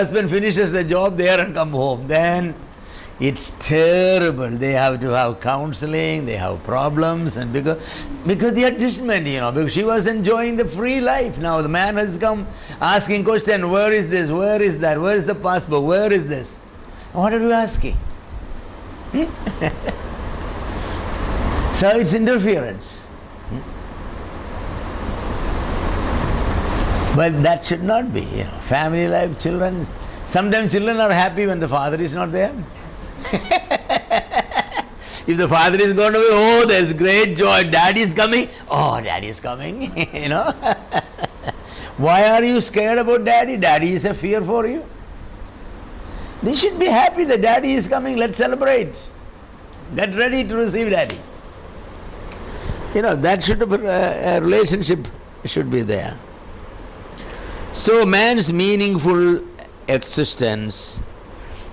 husband finishes the job there and come home, then it's terrible. They have to have counseling, they have problems, and because the adjustment, because she was enjoying the free life. Now the man has come asking question, where is this, where is that, where is the passport, where is this? What are you asking? So it's interference. But that should not be, family life, children. Sometimes children are happy when the father is not there. If the father is going away, oh, there's great joy. Daddy is coming. Oh, daddy is coming. Why are you scared about daddy? Daddy is a fear for you. They should be happy that daddy is coming. Let's celebrate. Get ready to receive daddy. That should have a relationship should be there. So man's meaningful existence,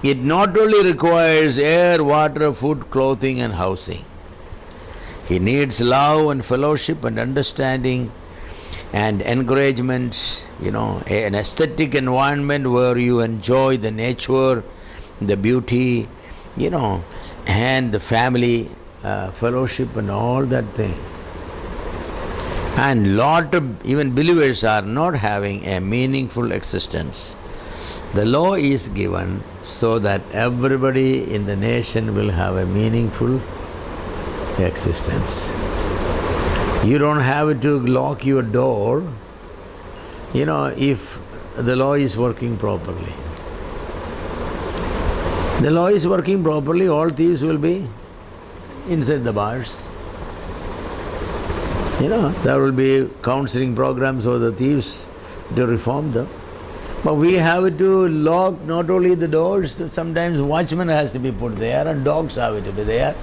it not only requires air, water, food, clothing and housing. He needs love and fellowship and understanding and encouragement, an aesthetic environment where you enjoy the nature, the beauty, and the family fellowship and all that thing. And lot of even believers are not having a meaningful existence. The law is given so that everybody in the nation will have a meaningful existence. You don't have to lock your door, if the law is working properly. The law is working properly, all thieves will be inside the bars. There will be counseling programs for the thieves to reform them. But we have to lock not only the doors, sometimes watchman has to be put there and dogs have to be there,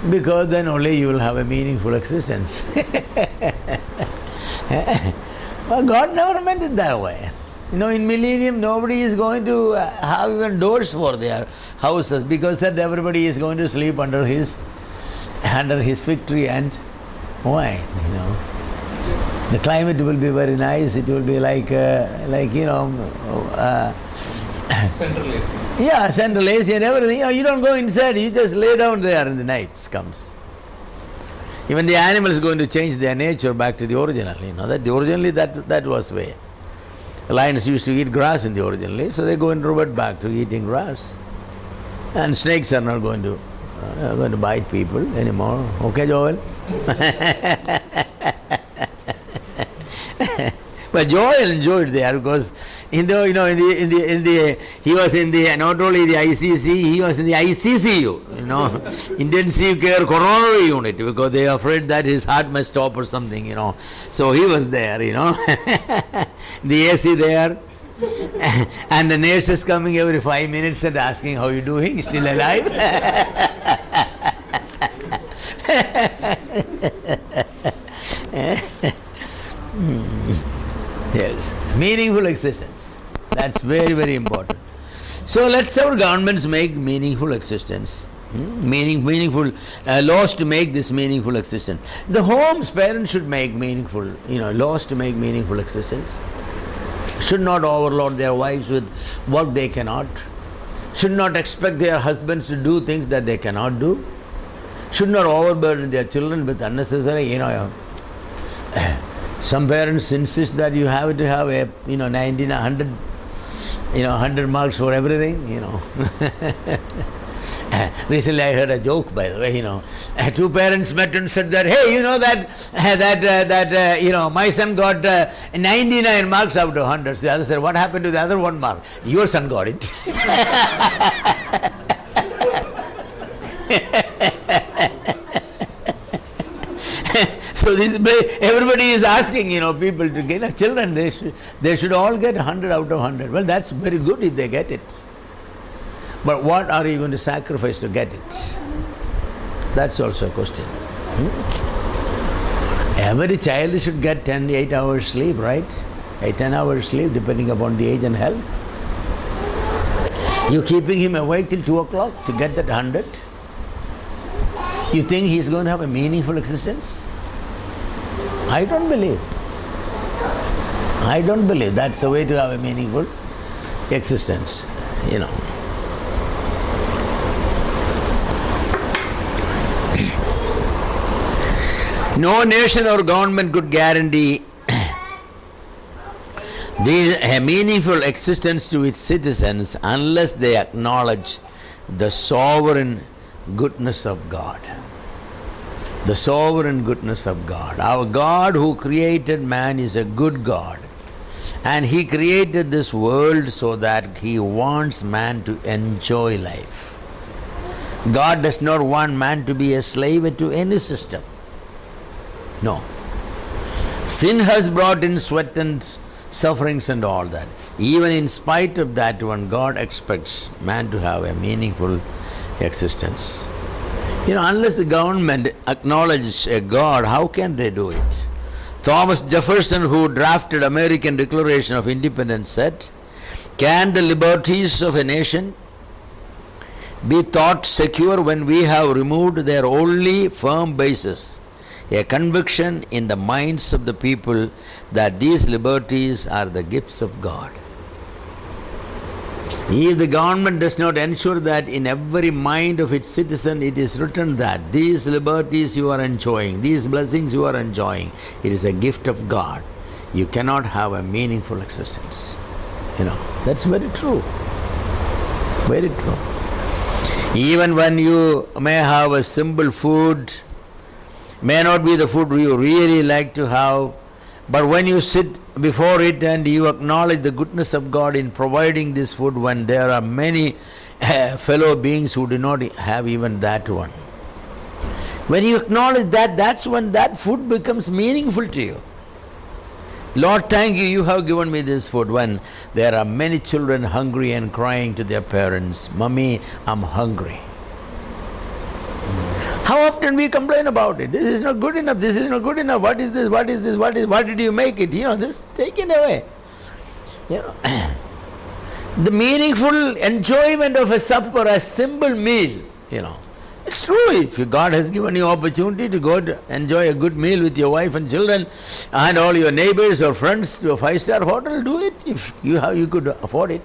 because then only you will have a meaningful existence. Well, God never meant it that way. In millennium nobody is going to have even doors for their houses, because that everybody is going to sleep under his fig tree and wine, The climate will be very nice. It will be like Central AC. Yeah, Central AC and everything. You don't go inside. You just lay down there and the night comes. Even the animals are going to change their nature back to the original. That originally that was way. Lions used to eat grass in the originally, so they go and revert back to eating grass. And snakes are not going to bite people anymore. Okay, Joel? But Joel enjoyed there because he was in the not only the ICC, he was in the ICCU, intensive care coronary unit, because they are afraid that his heart may stop or something, So he was there, the AC there. And the nurse is coming every 5 minutes and asking, how you doing? Still alive? Yes, meaningful existence. That's very, very important. So let's our governments make meaningful existence. Meaningful laws to make this meaningful existence. The homes, parents should make meaningful, laws to make meaningful existence. Should not overload their wives with work they cannot. Should not expect their husbands to do things that they cannot do. Should not overburden their children with unnecessary, some parents insist that you have to have a, 90, 100, 100 marks for everything, Recently I heard a joke, by the way, two parents met and said that, hey, my son got 99 marks out of 100. So the other said, what happened to the other 1 mark? Your son got it. So everybody is asking, people to get children. They should all get 100 out of 100. Well, that's very good if they get it. But what are you going to sacrifice to get it? That's also a question. Every child should get 8 hours sleep, right? 8-10 hours sleep, depending upon the age and health. You're keeping him awake till 2 o'clock to get that 100. You think he's going to have a meaningful existence? I don't believe. That's the way to have a meaningful existence, you know. No nation or government could guarantee a meaningful existence to its citizens unless they acknowledge the sovereign goodness of God. The sovereign goodness of God. Our God who created man is a good God. And He created this world so that He wants man to enjoy life. God does not want man to be a slave to any system. No. Sin has brought in sweat and sufferings and all that. Even in spite of that one, God expects man to have a meaningful existence. You know, unless the government acknowledges a God, how can they do it? Thomas Jefferson, who drafted American Declaration of Independence, said, "Can the liberties of a nation be thought secure when we have removed their only firm basis, a conviction in the minds of the people that these liberties are the gifts of God?" If the government does not ensure that in every mind of its citizen it is written that these liberties you are enjoying, these blessings you are enjoying, it is a gift of God, you cannot have a meaningful existence. You know, that's very true. Very true. Even when you may have a simple food, may not be the food you really like to have, but when you sit before it and you acknowledge the goodness of God in providing this food, when there are many fellow beings who do not have even that one, when you acknowledge that, that's when that food becomes meaningful to you. Lord, thank you, you have given me this food. When there are many children hungry and crying to their parents, "Mummy, I'm hungry." How often we complain about it? This is not good enough, this is not good enough, what is this, what is this, what did you make it? You know, this, take it away. You know, the meaningful enjoyment of a supper, a simple meal, you know. It's true, if God has given you opportunity to go to enjoy a good meal with your wife and children and all your neighbors or friends to a 5-star hotel, do it if you could afford it.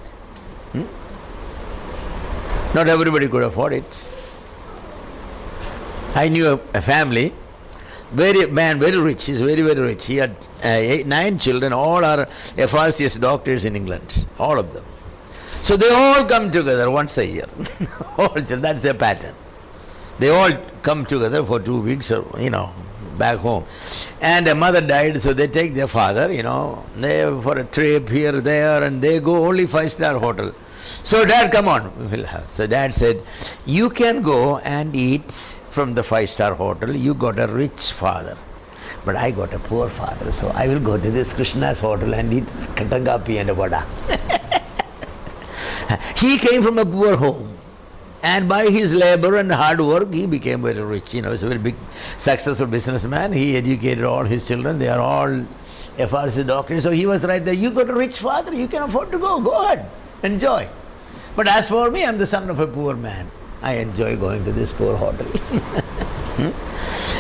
Not everybody could afford it. I knew a family, very rich, he's very, very rich. He had 9 children, all are FRCS doctors in England, all of them. So they all come together once a year. That's their pattern. They all come together for 2 weeks, or, you know, back home. And a mother died, so they take their father, you know, they for a trip here, there, and they go only 5-star hotel. So Dad, come on, we'll have. So Dad said, "You can go and eat from the 5-star hotel. You got a rich father, but I got a poor father, so I will go to this Krishna's hotel and eat katagapi and vada." He came from a poor home, and by his labor and hard work, he became very rich. You know, he's a very big, successful businessman. He educated all his children. They are all FRC doctors. So he was right there. You got a rich father. You can afford to go. Go ahead. Enjoy. But as for me, I'm the son of a poor man. I enjoy going to this poor hotel.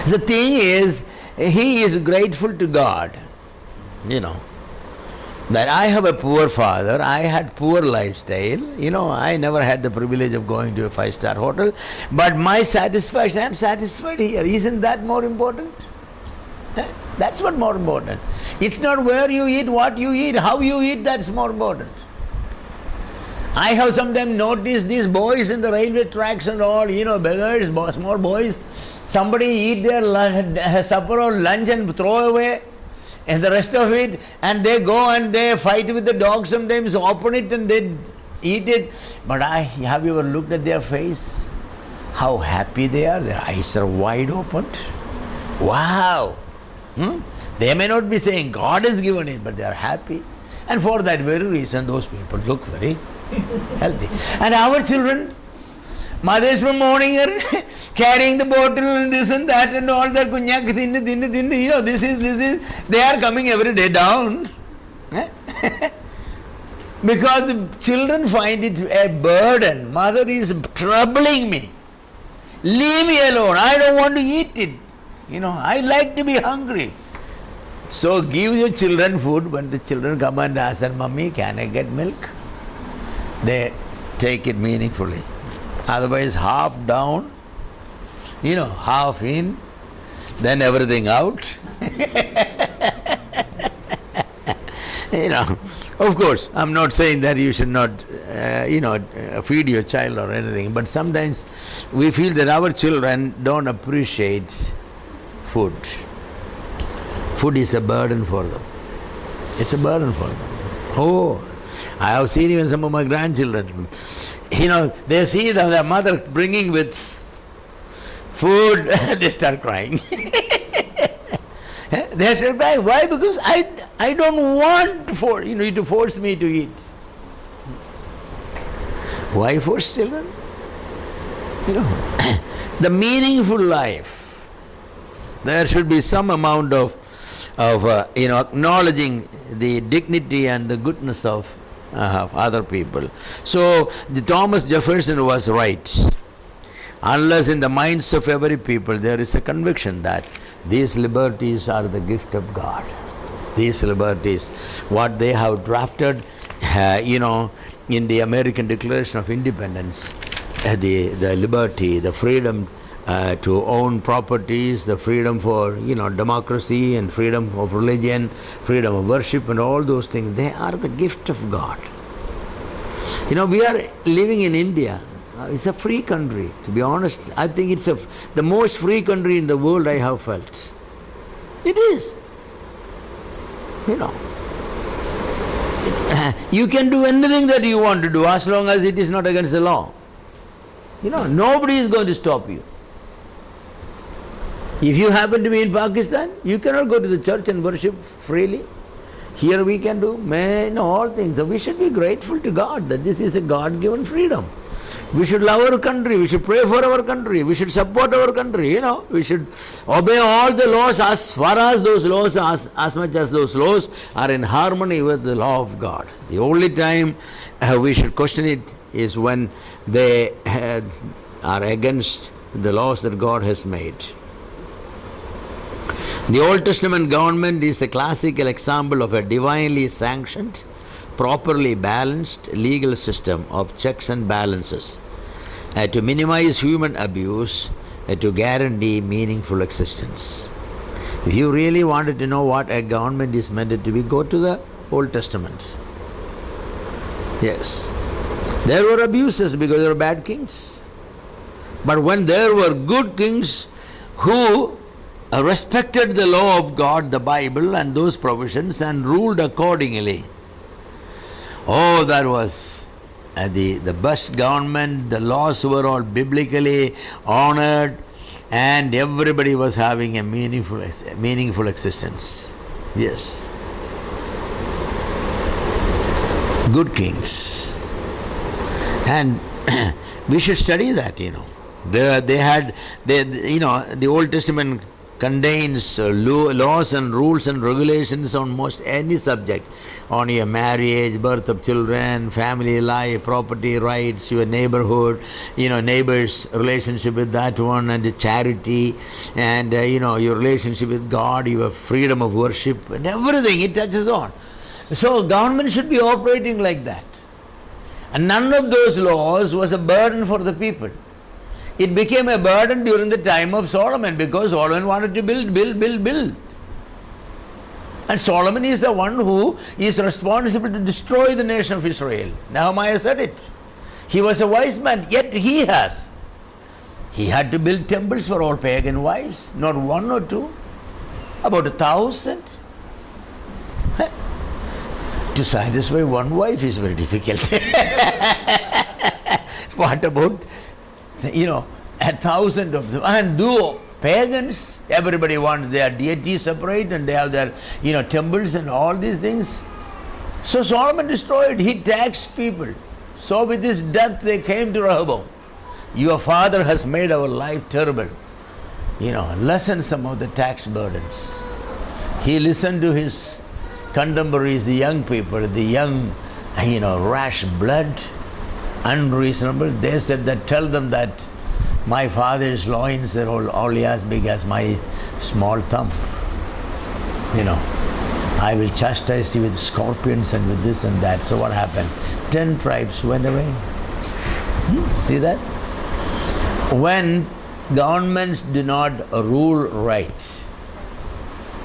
The thing is, he is grateful to God, you know, that I have a poor father, I had poor lifestyle, you know, I never had the privilege of going to a 5-star hotel, but my satisfaction, I'm satisfied here. Isn't that more important? That's what more important. It's not where you eat, what you eat, how you eat, that's more important. I have sometimes noticed these boys in the railway tracks and all, you know, beggars, small boys, somebody eat their supper or lunch and throw away, and the rest of it, and they go and they fight with the dog sometimes, open it and they eat it. But have you ever looked at their face? How happy they are, their eyes are wide opened. Wow! They may not be saying God has given it, but they are happy. And for that very reason, those people look very healthy. And our children, mothers from morning are carrying the bottle and this and that and all that, kunyak, thin, you know, this is, they are coming every day down. Because the children find it a burden. Mother is troubling me. Leave me alone. I don't want to eat it. You know, I like to be hungry. So give your children food. When the children come and ask their, "Mummy, can I get milk?" they take it meaningfully. Otherwise, half down, half in, then everything out. Of course, I'm not saying that you should not, feed your child or anything, but sometimes we feel that our children don't appreciate food. Food is a burden for them. It's a burden for them. Oh, I have seen even some of my grandchildren. They see their mother bringing with food, they start crying. They start crying. Why? Because I don't want you to force me to eat. Why force children? The meaningful life. There should be some amount of acknowledging the dignity and the goodness of other people. So Thomas Jefferson was right. Unless in the minds of every people there is a conviction that these liberties are the gift of God. These liberties, what they have drafted, in the American Declaration of Independence, the liberty, the freedom to own properties, the freedom for democracy and freedom of religion, freedom of worship and all those things, they are the gift of God. We are living in India. It's a free country. To be honest, I think it's the most free country in the world I have felt. It is. You can do anything that you want to do as long as it is not against the law. Nobody is going to stop you. If you happen to be in Pakistan, you cannot go to the church and worship freely. Here we can do all things. So we should be grateful to God that this is a God-given freedom. We should love our country. We should pray for our country. We should support our country. We should obey all the laws as far as those laws, as much as those laws are in harmony with the law of God. The only time we should question it is when they are against the laws that God has made. The Old Testament government is a classical example of a divinely sanctioned, properly balanced legal system of checks and balances to minimize human abuse, to guarantee meaningful existence. If you really wanted to know what a government is meant to be, go to the Old Testament. Yes. There were abuses because there were bad kings. But when there were good kings who respected the law of God, the Bible and those provisions and ruled accordingly, that was the best government. The laws were all biblically honored and everybody was having a meaningful existence. Yes. Good kings. And we should study that, the Old Testament contains laws and rules and regulations on most any subject, on your marriage, birth of children, family life, property rights, your neighborhood, neighbor's relationship with that one, and the charity, and your relationship with God, your freedom of worship, and everything it touches on. So government should be operating like that. And none of those laws was a burden for the people. It became a burden during the time of Solomon because Solomon wanted to build. And Solomon is the one who is responsible to destroy the nation of Israel. Nehemiah said it. He was a wise man, yet he had to build temples for all pagan wives, not one or two, about 1,000. To satisfy one wife is very difficult. What about 1,000 of them? And do pagans, everybody wants their deity separate and they have their temples and all these things. So Solomon destroyed, he taxed people. So with his death they came to Rehoboam. Your father has made our life terrible. Lessen some of the tax burdens. He listened to his contemporaries, the young people, the young, rash blood, unreasonable. They said that, tell them that my father's loins are only as big as my small thumb. I will chastise you with scorpions and with this and that. So what happened? 10 tribes went away. See that? When governments do not rule right,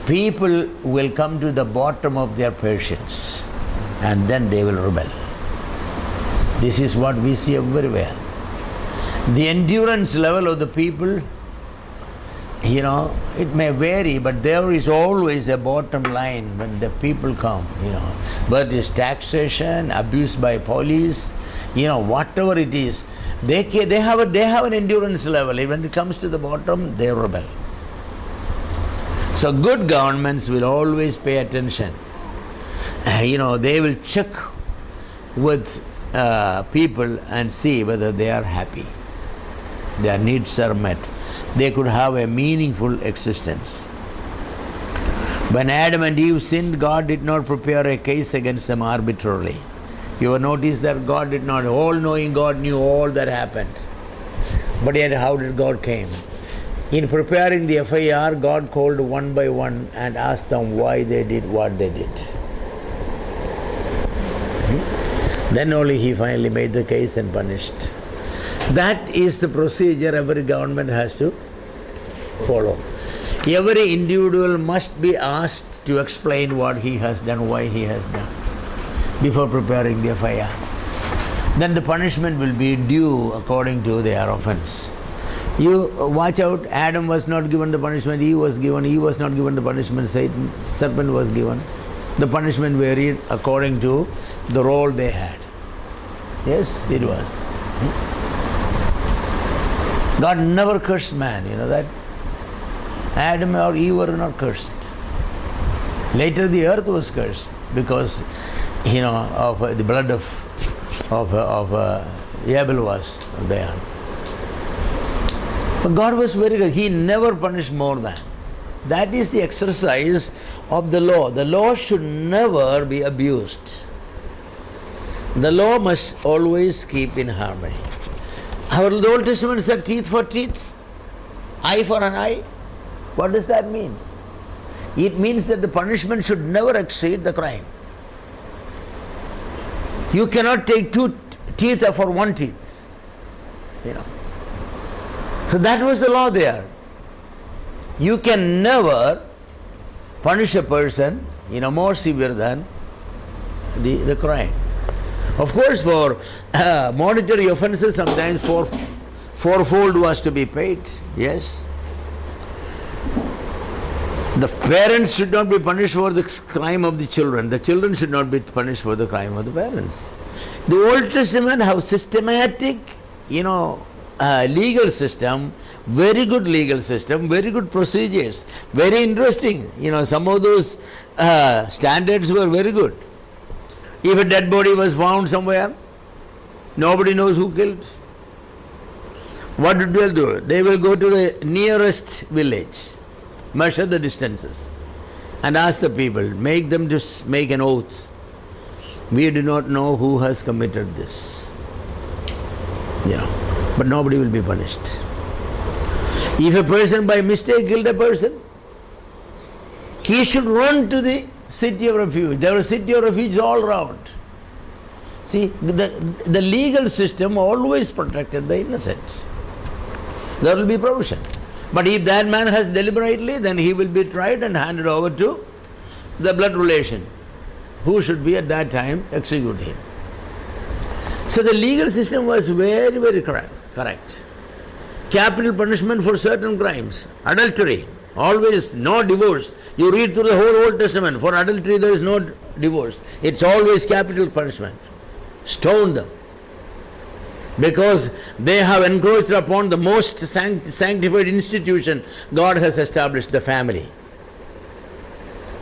people will come to the bottom of their patience and then they will rebel. This is what we see everywhere. The endurance level of the people, it may vary, but there is always a bottom line when the people come, But it's taxation, abuse by police, whatever it is, they have an endurance level. When it comes to the bottom, they rebel. So good governments will always pay attention. They will check with people and see whether they are happy. Their needs are met. They could have a meaningful existence. When Adam and Eve sinned, God did not prepare a case against them arbitrarily. You will notice that God did not, all-knowing God knew all that happened. But yet how did God came? In preparing the FIR, God called one by one and asked them why they did what they did. Then only He finally made the case and punished. That is the procedure every government has to follow. Every individual must be asked to explain what he has done, why he has done, before preparing the FIR. Then the punishment will be due according to their offense. You watch out, Adam was not given the punishment, Eve was given, Eve was not given the punishment, serpent was given. The punishment varied according to the role they had. Yes, it was. God never cursed man, you know that? Adam or Eve were not cursed. Later the earth was cursed because, of the blood of Abel was there. But God was very good. He never punished more than. That is the exercise of the law. The law should never be abused. The law must always keep in harmony. Our Old Testament said teeth for teeth, eye for an eye. What does that mean? It means that the punishment should never exceed the crime. You cannot take two teeth for one teeth. So that was the law there. You can never punish a person, more severe than the crime. Of course, for monetary offenses, sometimes fourfold was to be paid. Yes. The parents should not be punished for the crime of the children. The children should not be punished for the crime of the parents. The Old Testament have systematic, legal system, very good legal system, very good procedures, very interesting. Some of those standards were very good. If a dead body was found somewhere, nobody knows who killed. What did they do? They will go to the nearest village, measure the distances, and ask the people, make them just make an oath. We do not know who has committed this. But nobody will be punished. If a person by mistake killed a person, he should run to the city of refuge. There are city of refuge all around. See, the legal system always protected the innocent. There will be provision. But if that man has deliberately, then he will be tried and handed over to the blood relation, who should be at that time execute him. So the legal system was very, very correct. Capital punishment for certain crimes. Adultery, always no divorce. You read through the whole Old Testament, for adultery there is no divorce. It's always capital punishment. Stone them. Because they have encroached upon the most sanctified institution God has established, the family.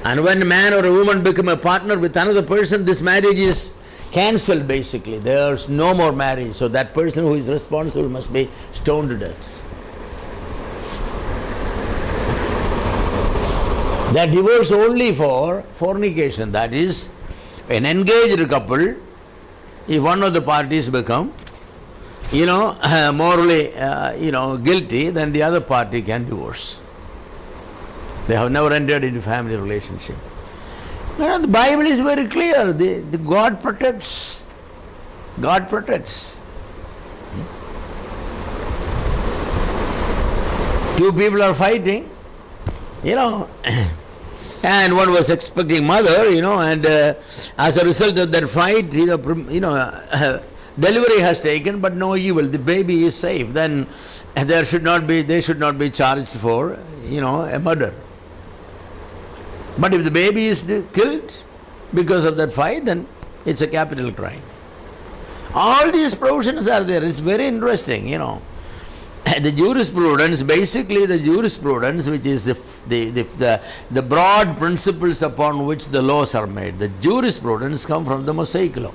And when a man or a woman become a partner with another person, this marriage is cancelled basically. There's no more marriage. So that person who is responsible must be stoned to death. They divorce only for fornication. That is, an engaged couple, if one of the parties become, morally, guilty, then the other party can divorce. They have never entered into family relationship. The Bible is very clear. The God protects. God protects. Two people are fighting, and one was expecting mother, and as a result of that fight, delivery has taken, but no evil. The baby is safe. Then they should not be charged for, a murder. But if the baby is killed because of that fight, then it's a capital crime. All these provisions are there. It's very interesting, The jurisprudence, basically the jurisprudence, which is the broad principles upon which the laws are made. The jurisprudence come from the Mosaic law.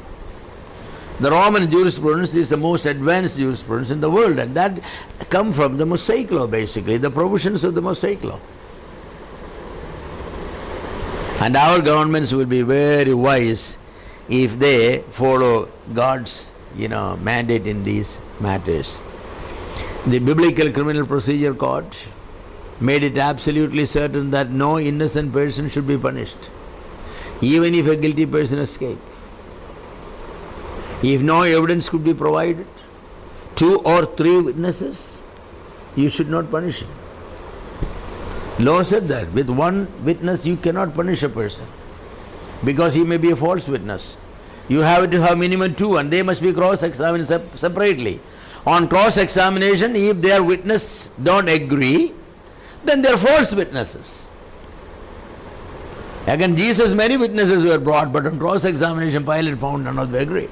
The Roman jurisprudence is the most advanced jurisprudence in the world, and that come from the Mosaic law, basically, the provisions of the Mosaic law. And our governments will be very wise if they follow God's, mandate in these matters. The Biblical Criminal Procedure Court made it absolutely certain that no innocent person should be punished, even if a guilty person escapes. If no evidence could be provided, 2 or 3 witnesses, you should not punish him. Law said that with one witness you cannot punish a person because he may be a false witness. You have to have minimum 2, and they must be cross-examined separately. On cross-examination, if their witness don't agree, then they are false witnesses. Again, Jesus, many witnesses were brought, but on cross-examination, Pilate found none of them agree.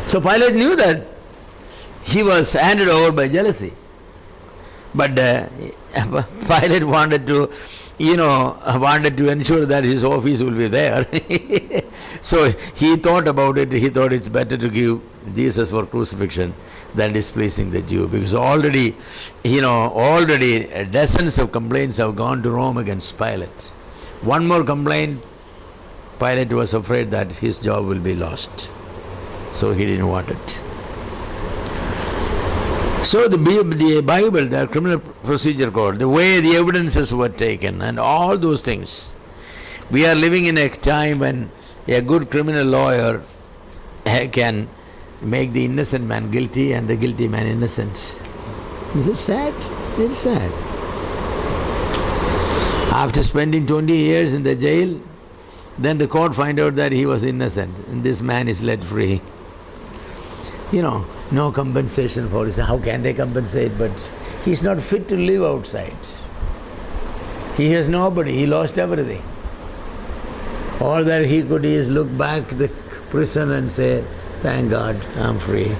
So Pilate knew that he was handed over by jealousy. But Pilate wanted to ensure that his office will be there. So he thought about it. He thought it's better to give Jesus for crucifixion than displeasing the Jew, because already dozens of complaints have gone to Rome against Pilate. One more complaint, Pilate was afraid that his job will be lost. So he didn't want it. So the Bible, the Criminal Procedure Code, the way the evidences were taken and all those things. We are living in a time when a good criminal lawyer can make the innocent man guilty and the guilty man innocent. Is it sad? It's sad. After spending 20 years in the jail, then the court find out that he was innocent and this man is let free. No compensation for his. How can they compensate? But he's not fit to live outside. He has nobody. He lost everything. All that he could is look back the prison and say, "Thank God, I'm free."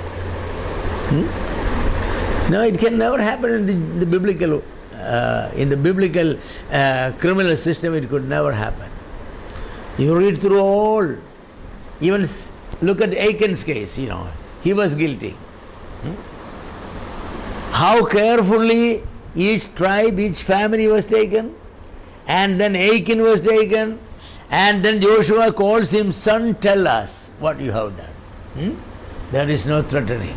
No, it can never happen in the biblical criminal system. It could never happen. You read through all. Even look at Achan's case. He was guilty. How carefully each tribe, each family was taken, and then Achan was taken, and then Joshua calls him, "Son, tell us what you have done." There is no threatening.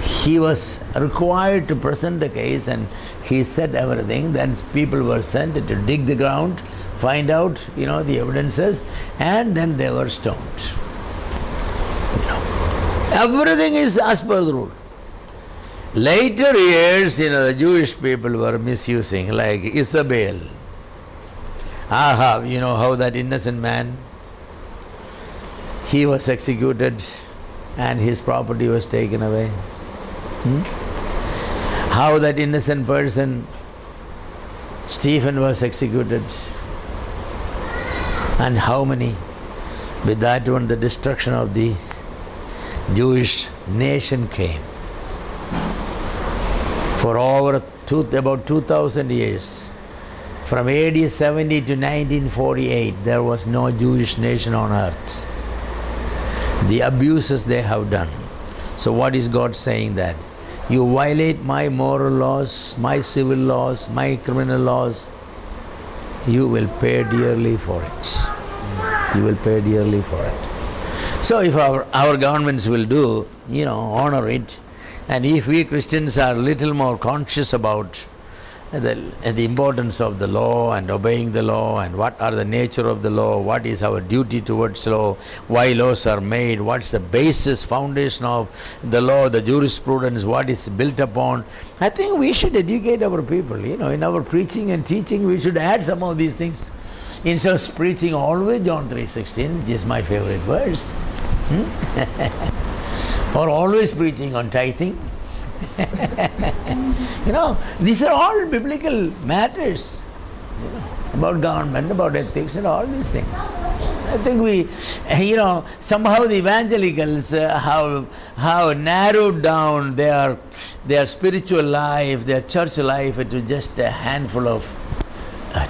He was required to present the case, and he said everything. Then people were sent to dig the ground, find out, the evidences, and then they were stoned. Everything is as per the rule. Later years, the Jewish people were misusing, like Isabel, Ahab, how that innocent man, he was executed and his property was taken away. How that innocent person, Stephen, was executed. And how many? With that one, the destruction of the Jewish nation came. For about 2,000 years, from AD 70 to 1948, there was no Jewish nation on earth. The abuses they have done. So what is God saying? That you violate my moral laws, my civil laws, my criminal laws, you will pay dearly for it. You will pay dearly for it. So if our governments will do, honor it, and if we Christians are little more conscious about the importance of the law and obeying the law, and what are the nature of the law, what is our duty towards law, why laws are made, what's the basis, foundation of the law, the jurisprudence, what is built upon. I think we should educate our people, in our preaching and teaching we should add some of these things. Instead of preaching always John 3:16, which is my favorite verse, or always preaching on tithing. These are all biblical matters, about government, about ethics, and all these things. I think we, somehow the evangelicals have narrowed down their spiritual life, their church life into just a handful of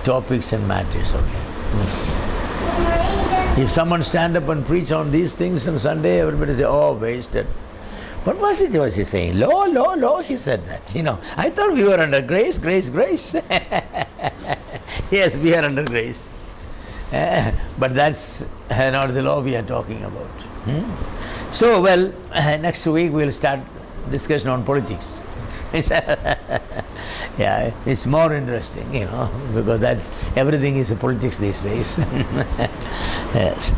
topics and matters. Okay. If someone stand up and preach on these things on Sunday, everybody say, "Oh, wasted." What was he saying? Law, he said that. I thought we were under grace. Yes, we are under grace. But that's not the law we are talking about. So, next week we'll start discussion on politics. Yeah, it's more interesting, because everything is politics these days. Yes.